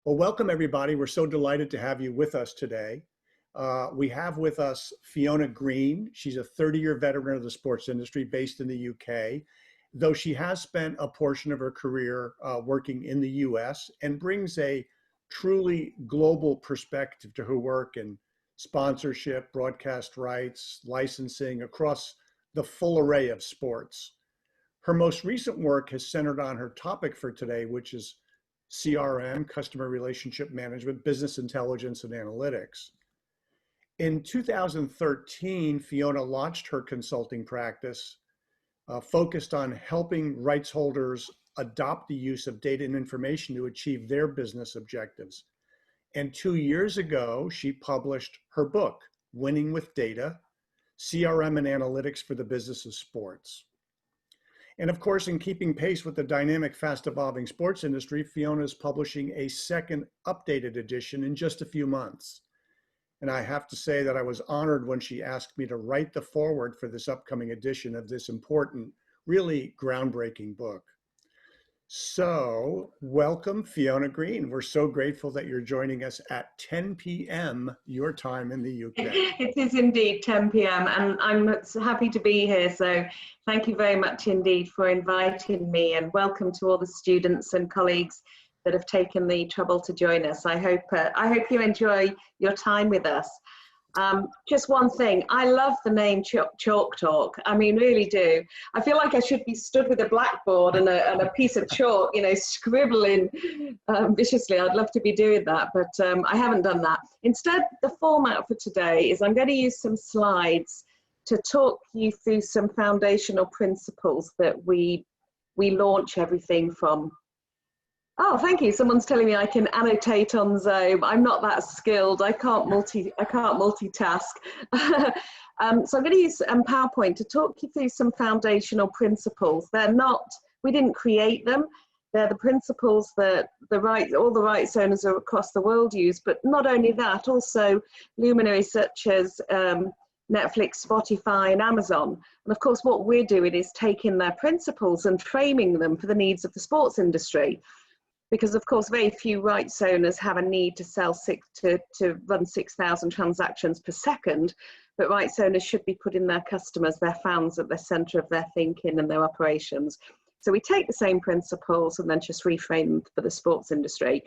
Well, welcome everybody. We're so delighted to have you with us today. We have with us Fiona Green. She's a 30-year veteran of the sports industry based in the UK, though she has spent a portion of her career working in the US and brings a truly global perspective to her work in sponsorship, broadcast rights, licensing across the full array of sports. Her most recent work has centered on her topic for today, which is CRM, customer relationship management, business intelligence, and analytics. In 2013, Fiona launched her consulting practice focused on helping rights holders adopt the use of data and information to achieve their business objectives. And 2 years ago, she published her book, Winning with Data, CRM and Analytics for the Business of Sports. And of course, in keeping pace with the dynamic, fast evolving sports industry, Fiona is publishing a second updated edition in just a few months. And I have to say that I was honored when she asked me to write the foreword for this upcoming edition of this important, really groundbreaking book. So welcome, Fiona Green. We're so grateful that you're joining us at 10 p.m. your time in the UK. It is indeed 10 p.m. and I'm so happy to be here. So thank you very much indeed for inviting me, and welcome to all the students and colleagues that have taken the trouble to join us. I hope you enjoy your time with us. Just one thing, I love the name Chalk Talk. I mean, really do. I feel like I should be stood with a blackboard and a piece of chalk, you know, scribbling viciously. I'd love to be doing that, but I haven't done that. Instead, the format for today is I'm going to use some slides to talk you through some foundational principles that we launch everything from. Oh, thank you. Someone's telling me I can annotate on Zoom. I'm not that skilled. I can't multitask. So I'm going to use PowerPoint to talk you through some foundational principles. We didn't create them. They're the principles that all the rights owners across the world use. But not only that, also luminaries such as Netflix, Spotify, and Amazon. And of course, what we're doing is taking their principles and framing them for the needs of the sports industry. Because of course, very few rights owners have a need to run 6,000 transactions per second, but rights owners should be putting their customers, their fans, at the center of their thinking and their operations. So we take the same principles and then just reframe them for the sports industry.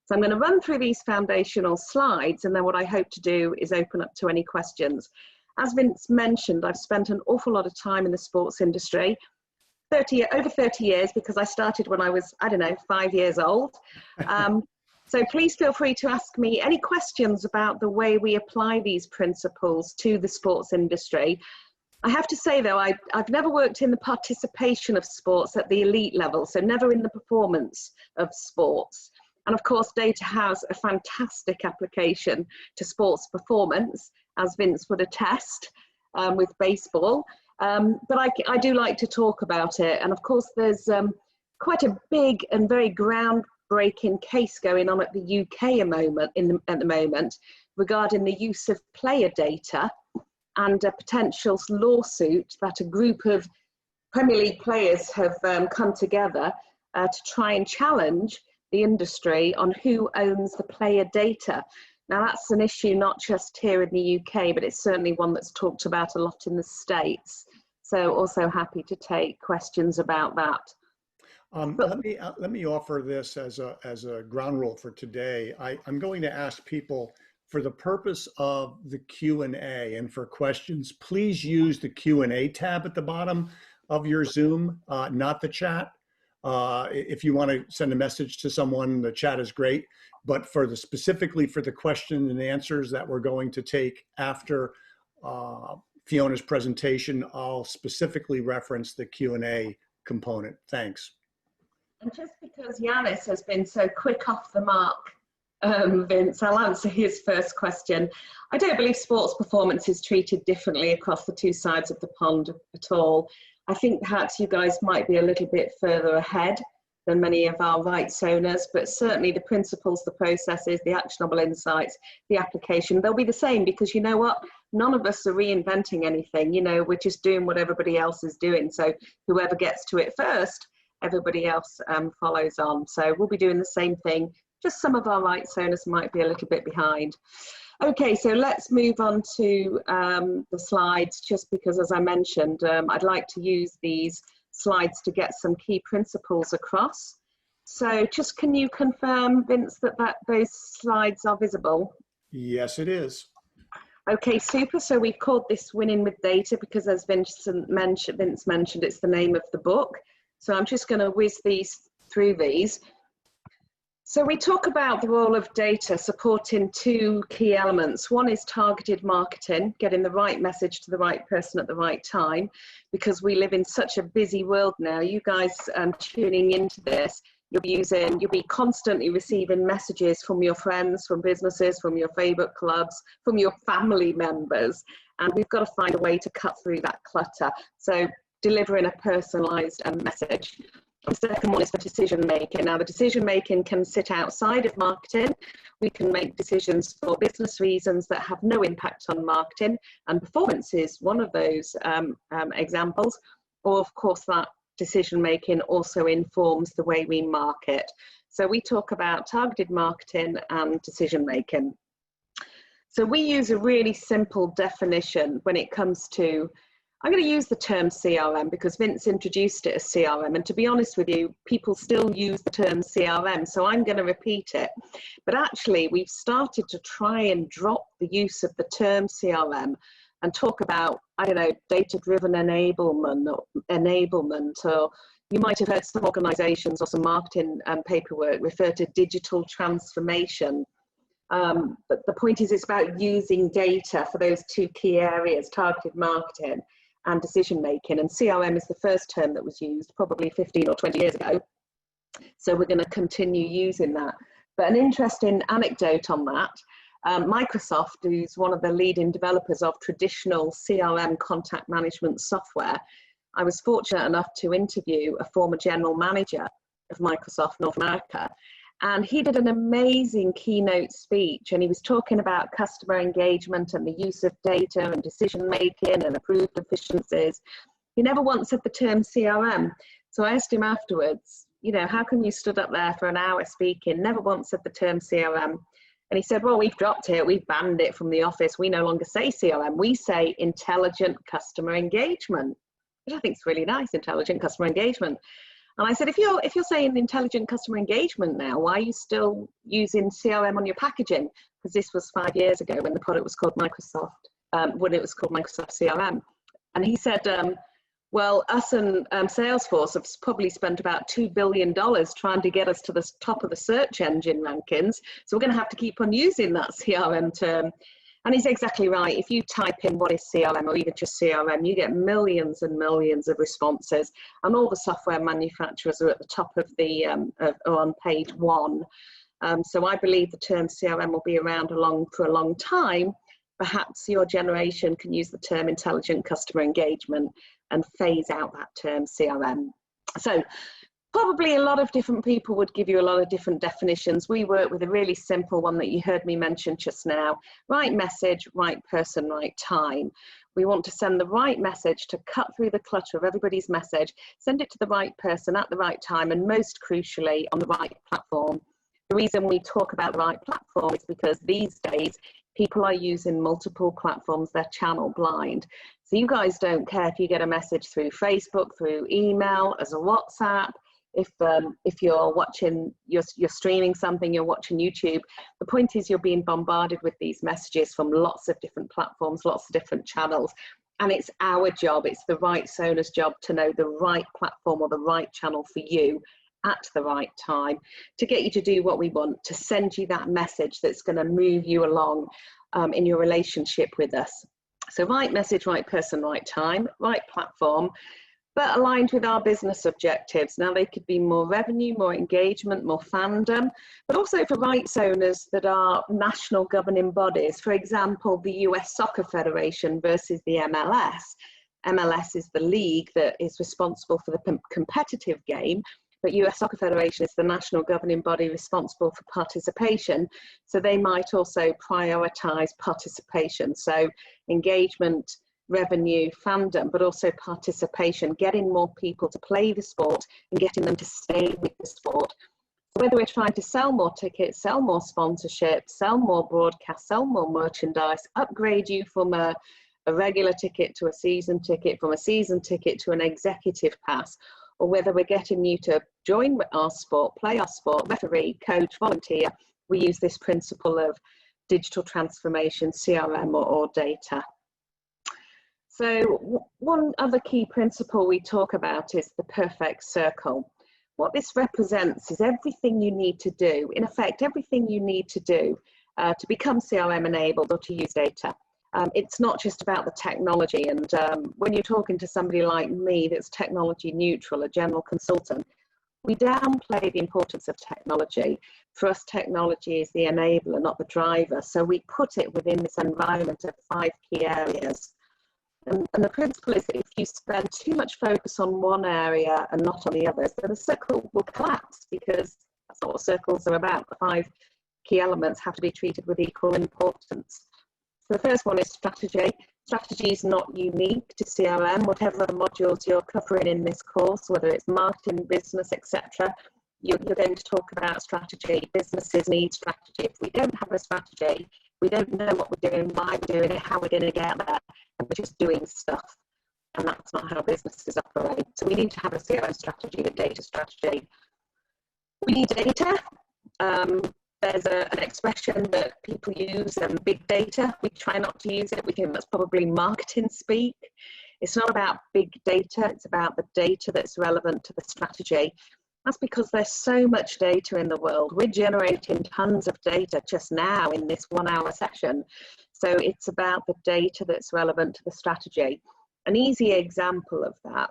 So I'm going to run through these foundational slides, and then what I hope to do is open up to any questions. As Vince mentioned, I've spent an awful lot of time in the sports industry. Over 30 years, because I started when I was, 5 years old. So please feel free to ask me any questions about the way we apply these principles to the sports industry. I have to say though, I've never worked in the participation of sports at the elite level, so never in the performance of sports. And of course, data has a fantastic application to sports performance, as Vince would attest with baseball. But I do like to talk about it. And of course, there's quite a big and very groundbreaking case going on at the UK at the moment regarding the use of player data and a potential lawsuit that a group of Premier League players have come together to try and challenge the industry on who owns the player data. Now, that's an issue not just here in the UK, but it's certainly one that's talked about a lot in the States. So also happy to take questions about that. Let me offer this as a ground rule for today. I'm going to ask people, for the purpose of the Q&A and for questions, please use the Q&A tab at the bottom of your Zoom, not the chat. If you want to send a message to someone, the chat is great. But specifically for the question and answers that we're going to take after Fiona's presentation, I'll specifically reference the Q&A component. Thanks. And just because Yanis has been so quick off the mark, Vince, I'll answer his first question. I don't believe sports performance is treated differently across the two sides of the pond at all. I think perhaps you guys might be a little bit further ahead than many of our rights owners, but certainly the principles, the processes, the actionable insights, the application, they'll be the same, because you know what? None of us are reinventing anything. You know, we're just doing what everybody else is doing. So whoever gets to it first, everybody else follows on. So we'll be doing the same thing, just some of our rights owners might be a little bit behind. Okay, so let's move on to the slides, just because, as I mentioned, I'd like to use these slides to get some key principles across. So just can you confirm, Vince, that those slides are visible? Yes, it is. Okay, super. So we've called this Winning with Data because, as Vince mentioned, it's the name of the book. So I'm just going to whiz through these. So we talk about the role of data supporting two key elements. One is targeted marketing, getting the right message to the right person at the right time, because we live in such a busy world now. You guys tuning into this, you'll be constantly receiving messages from your friends, from businesses, from your favorite clubs, from your family members. And we've got to find a way to cut through that clutter. So delivering a personalized message. The second one is for decision making. Now, the decision making can sit outside of marketing. We can make decisions for business reasons that have no impact on marketing, and performance is one of those examples. Or, of course, that decision making also informs the way we market. So we talk about targeted marketing and decision making. So we use a really simple definition when it comes to, I'm going to use the term CRM because Vince introduced it as CRM, and to be honest with you, people still use the term CRM, so I'm going to repeat it. But actually, we've started to try and drop the use of the term CRM and talk about, I don't know, data-driven enablement, or you might have heard some organizations or some marketing paperwork refer to digital transformation. But the point is, it's about using data for those two key areas, targeted marketing and decision making. And CRM is the first term that was used probably 15 or 20 years ago. So we're going to continue using that. But an interesting anecdote on that, Microsoft, who's one of the leading developers of traditional CRM contact management software, I was fortunate enough to interview a former general manager of Microsoft North America. And he did an amazing keynote speech, and he was talking about customer engagement and the use of data and decision making and improved efficiencies. He never once said the term CRM. So I asked him afterwards, you know, how come you stood up there for an hour speaking, never once said the term CRM? And he said, well, we've dropped it, we've banned it from the office. We no longer say CRM, we say intelligent customer engagement, which I think is really nice, intelligent customer engagement. And I said, if you're saying intelligent customer engagement now, why are you still using CRM on your packaging? Because this was 5 years ago when the product was called Microsoft, when it was called Microsoft CRM. And he said, well, us and Salesforce have probably spent about $2 billion trying to get us to the top of the search engine rankings. So we're going to have to keep on using that CRM term. And he's exactly right. If you type in what is CRM or even just CRM, you get millions and millions of responses. And all the software manufacturers are at the top of the, are on page 1. So I believe the term CRM will be around for a long time. Perhaps your generation can use the term intelligent customer engagement and phase out that term CRM. So probably a lot of different people would give you a lot of different definitions. We work with a really simple one that you heard me mention just now: right message, right person, right time. We want to send the right message to cut through the clutter of everybody's message, send it to the right person at the right time, and most crucially, on the right platform. The reason we talk about the right platform is because these days, people are using multiple platforms, they're channel blind. So you guys don't care if you get a message through Facebook, through email, as a WhatsApp. If you're watching, you're streaming something, you're watching YouTube, the point is you're being bombarded with these messages from lots of different platforms, lots of different channels. And it's our job, it's the rights owner's job to know the right platform or the right channel for you at the right time to get you to do what we want, to send you that message that's going to move you along in your relationship with us. So right message, right person, right time, right platform, but aligned with our business objectives. Now they could be more revenue, more engagement, more fandom, but also for rights owners that are national governing bodies. For example, the US Soccer Federation versus the MLS. MLS is the league that is responsible for the competitive game, but US Soccer Federation is the national governing body responsible for participation. So they might also prioritize participation. So engagement, revenue, fandom, but also participation, getting more people to play the sport and getting them to stay with the sport. Whether we're trying to sell more tickets, sell more sponsorship, sell more broadcast, sell more merchandise, upgrade you from a regular ticket to a season ticket, from a season ticket to an executive pass, or whether we're getting you to join our sport, play our sport, referee, coach, volunteer, we use this principle of digital transformation, CRM or data. So one other key principle we talk about is the perfect circle. What this represents is everything you need to do, in effect, everything you need to do to become CRM enabled or to use data. It's not just about the technology. And when you're talking to somebody like me that's technology neutral, a general consultant, we downplay the importance of technology. For us, technology is the enabler, not the driver. So we put it within this environment of 5 key areas. And the principle is that if you spend too much focus on one area and not on the others, then the circle will collapse, because that's not what circles are about. The 5 key elements have to be treated with equal importance. So the first one is strategy. Strategy is not unique to CRM. Whatever the modules you're covering in this course, whether it's marketing, business, etc., you're going to talk about strategy. Businesses need strategy. If we don't have a strategy, we don't know what we're doing, why we're doing it, how we're going to get there, and we're just doing stuff. And that's not how businesses operate. So we need to have a CRM strategy, a data strategy. We need data. There's an expression that people use, big data. We try not to use it. We think that's probably marketing speak. It's not about big data. It's about the data that's relevant to the strategy. That's because there's so much data in the world. We're generating tons of data just now in this 1-hour session. So it's about the data that's relevant to the strategy. An easy example of that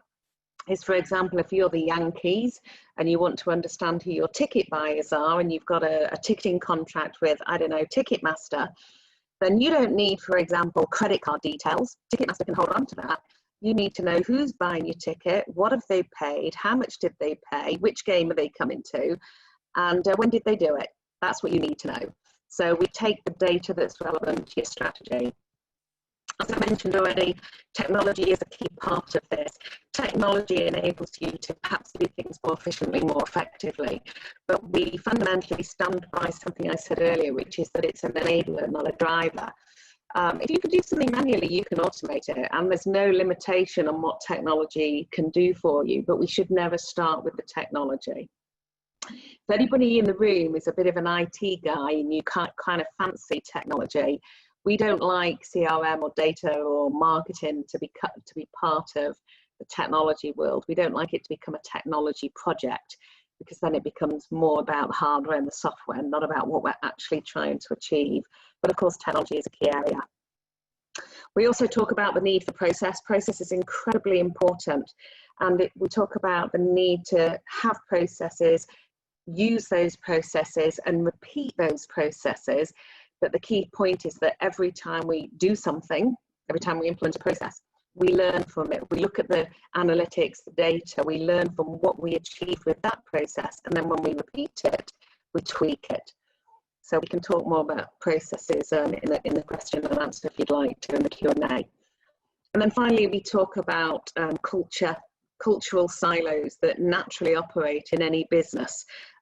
is, for example, if you're the Yankees and you want to understand who your ticket buyers are, and you've got a ticketing contract with, I don't know, Ticketmaster, then you don't need, for example, credit card details. Ticketmaster can hold on to that. You need to know who's buying your ticket, what have they paid, how much did they pay, which game are they coming to, and when did they do it. That's what you need to know. So we take the data that's relevant to your strategy. As I mentioned already, technology is a key part of this. Technology enables you to perhaps do things more efficiently, more effectively. But we fundamentally stand by something I said earlier, which is that it's an enabler, not a driver. If you can do something manually, you can automate it, and there's no limitation on what technology can do for you, but we should never start with the technology. If anybody in the room is a bit of an IT guy and you kind of fancy technology, we don't like CRM or data or marketing to be part of the technology world. We don't like it to become a technology project, because then it becomes more about the hardware and the software, not about what we're actually trying to achieve. But of course, technology is a key area. We also talk about the need for process. Process is incredibly important. And we talk about the need to have processes, use those processes and repeat those processes. But the key point is that every time we do something, every time we implement a process, we learn from it. We look at the analytics, the data, we learn from what we achieved with that process. And then when we repeat it, we tweak it. So we can talk more about processes in the question and answer if you'd like to, in the Q&A. And then finally, we talk about cultural silos that naturally operate in any business.